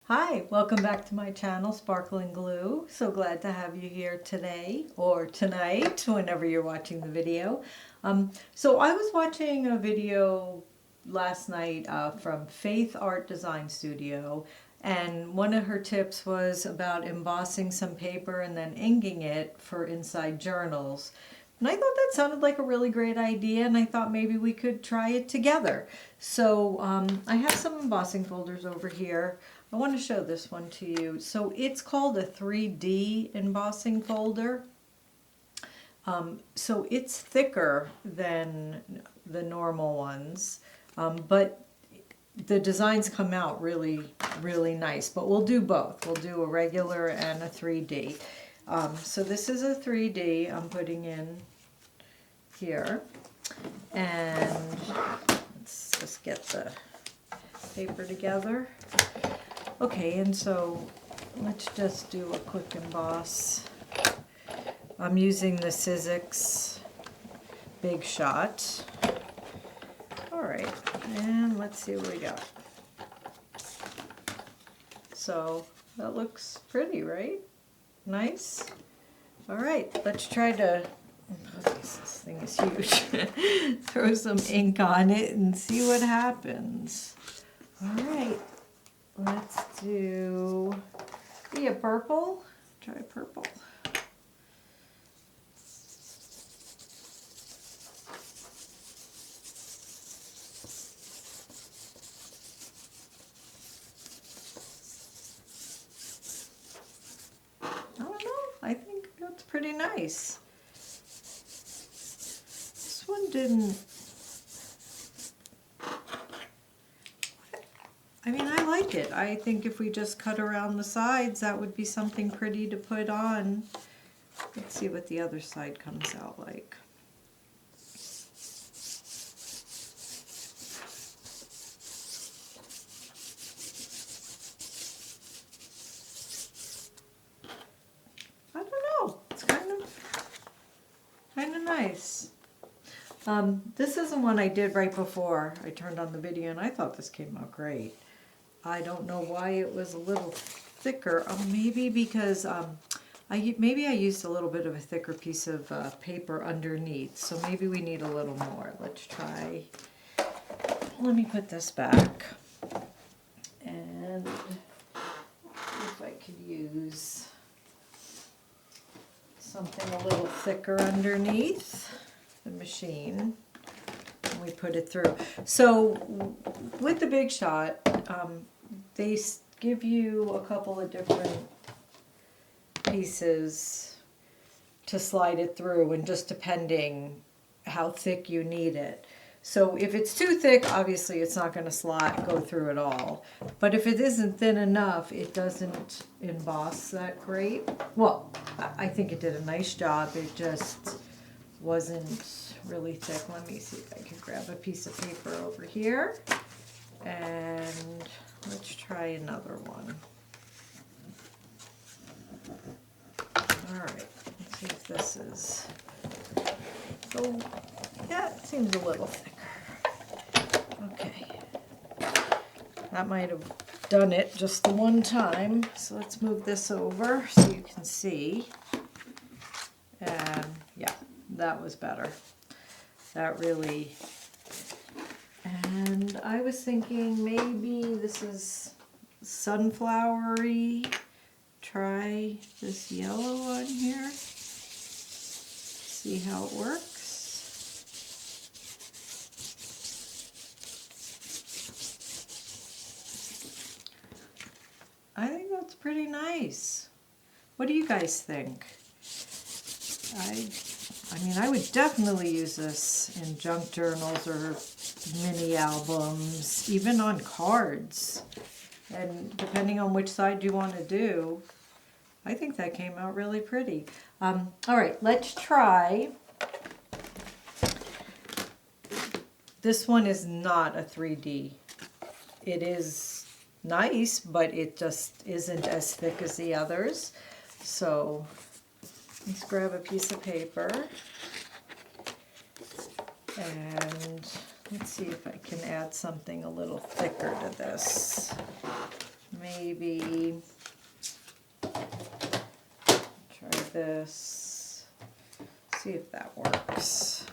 Hi, welcome back to my channel, Sparkling Glue. So glad to have you here today or tonight, whenever you're watching the video. So I was watching a video last night from Faith Art Design Studio, and one of her tips was about embossing some paper and then inking it for inside journals. And I thought that sounded like a really great idea, and I thought maybe we could try it together. So I have some embossing folders over here. I want to show this one to you. So it's called a 3D embossing folder. So it's thicker than the normal ones, but the designs come out really, really nice. But we'll do both. We'll do a regular and a 3D. So this is a 3D I'm putting in here. And let's just get the paper together. Okay, and so let's just do a quick emboss. I'm using the Sizzix Big Shot. All right, and let's see what we got. So that looks pretty, right? Nice. All right, let's try to, this thing is huge. Throw some ink on it and see what happens. All right. Let's do a purple. Try purple. I don't know. I think that's pretty nice. This one didn't. I mean, I like it. I think if we just cut around the sides, that would be something pretty to put on. Let's see what the other side comes out like. I don't know. It's kind of nice. This isn't one I did right before I turned on the video, and I thought this came out great. I don't know why it was a little thicker. Maybe because maybe I used a little bit of a thicker piece of paper underneath. So maybe we need a little more. Let's try. Let me put this back. And if I could use something a little thicker underneath the machine. And we put it through. So with the Big Shot, they give you a couple of different pieces to slide it through, and just depending how thick you need it. So if it's too thick, obviously it's not going to go through at all. But if it isn't thin enough, it doesn't emboss that great. Well, I think it did a nice job. It just wasn't really thick. Let me see if I can grab a piece of paper over here. And let's try another one. All right, let's see if this is, so yeah, it seems a little thicker. Okay, that might have done it just the one time. So let's move this over so you can see. And yeah, that was better. That really. And I was thinking maybe this is sunflowery. Try this yellow on here. See how it works. I think that's pretty nice. What do you guys think? I mean, I would definitely use this in junk journals or mini albums, even on cards. And depending on which side you want to do, I think that came out really pretty. All right, let's try. This one is not a 3D. It is nice, but it just isn't as thick as the others. So let's grab a piece of paper. And let's see if I can add something a little thicker to this. maybe try this, see if that works.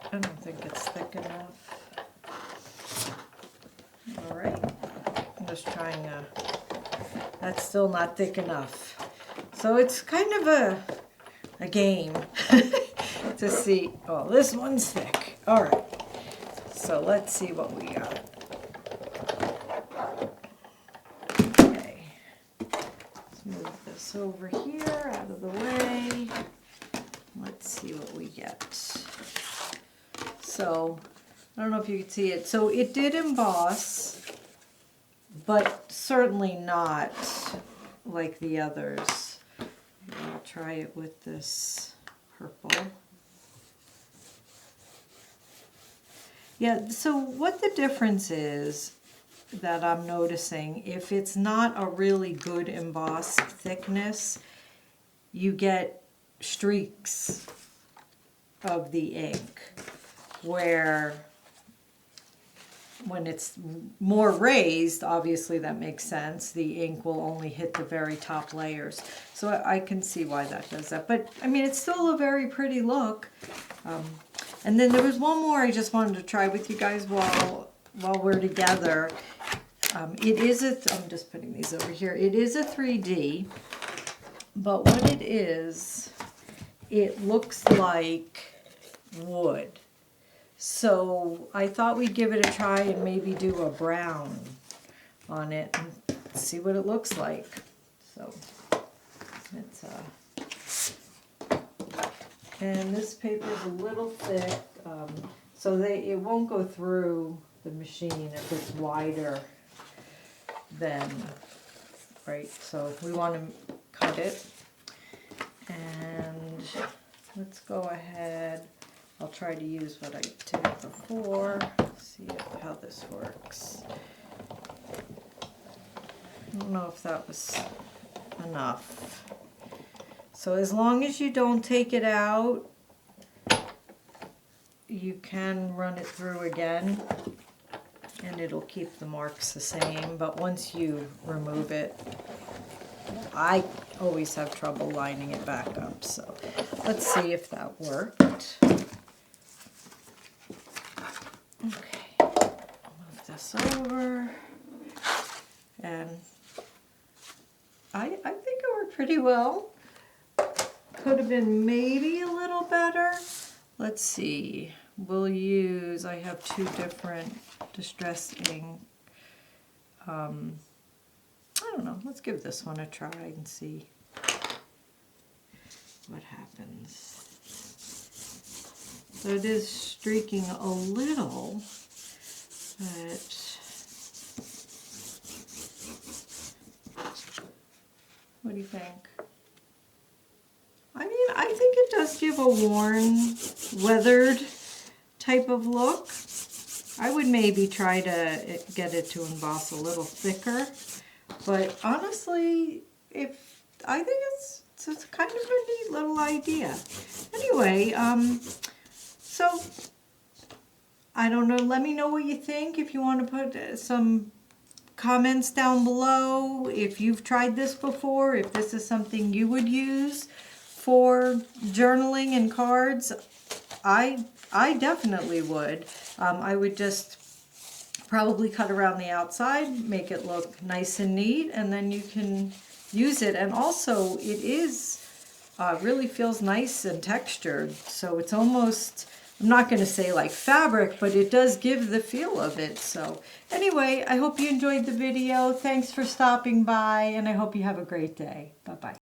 I don't think it's thick enough. All right, I'm just trying that's still not thick enough. So it's kind of a game to see. Oh, this one's thick. All right, so let's see what we got. Okay, let's move this over here out of the way. Let's see what we get. So, I don't know if you can see it. So it did emboss, but certainly not like the others. I'll try it with this purple. Yeah, so what the difference is that I'm noticing, if it's not a really good embossed thickness, you get streaks of the ink, where when it's more raised, obviously that makes sense, the ink will only hit the very top layers. So I can see why that does that. But I mean, it's still a very pretty look. And then there was one more I just wanted to try with you guys while we're together. It is I'm just putting these over here. It is a 3D, but what it is, it looks like wood. So I thought we'd give it a try and maybe do a brown on it and see what it looks like. So it's and this paper is a little thick, so it won't go through the machine if it's wider than, right? So we want to cut it, and let's go ahead. I'll try to use what I did before, see how this works. I don't know if that was enough. So as long as you don't take it out, you can run it through again and it'll keep the marks the same. But once you remove it, I always have trouble lining it back up. So let's see if that worked. Okay, I'll move this over, and I think it worked pretty well. Could have been maybe a little better. Let's see, we'll use, I have two different distress ink. I don't know, let's give this one a try and see what happens. So it is streaking a little, but what do you think? I mean, I think it does give a worn, weathered type of look. I would maybe try to get it to emboss a little thicker, but honestly, I think it's kind of a neat little idea. Anyway, so, I don't know, let me know what you think. If you want to put some comments down below, if you've tried this before, if this is something you would use for journaling and cards. I definitely would. I would just probably cut around the outside, make it look nice and neat, and then you can use it. And also, it is really feels nice and textured, so it's almost, I'm not going to say like fabric, but it does give the feel of it. So anyway, I hope you enjoyed the video. Thanks for stopping by, and I hope you have a great day. Bye-bye.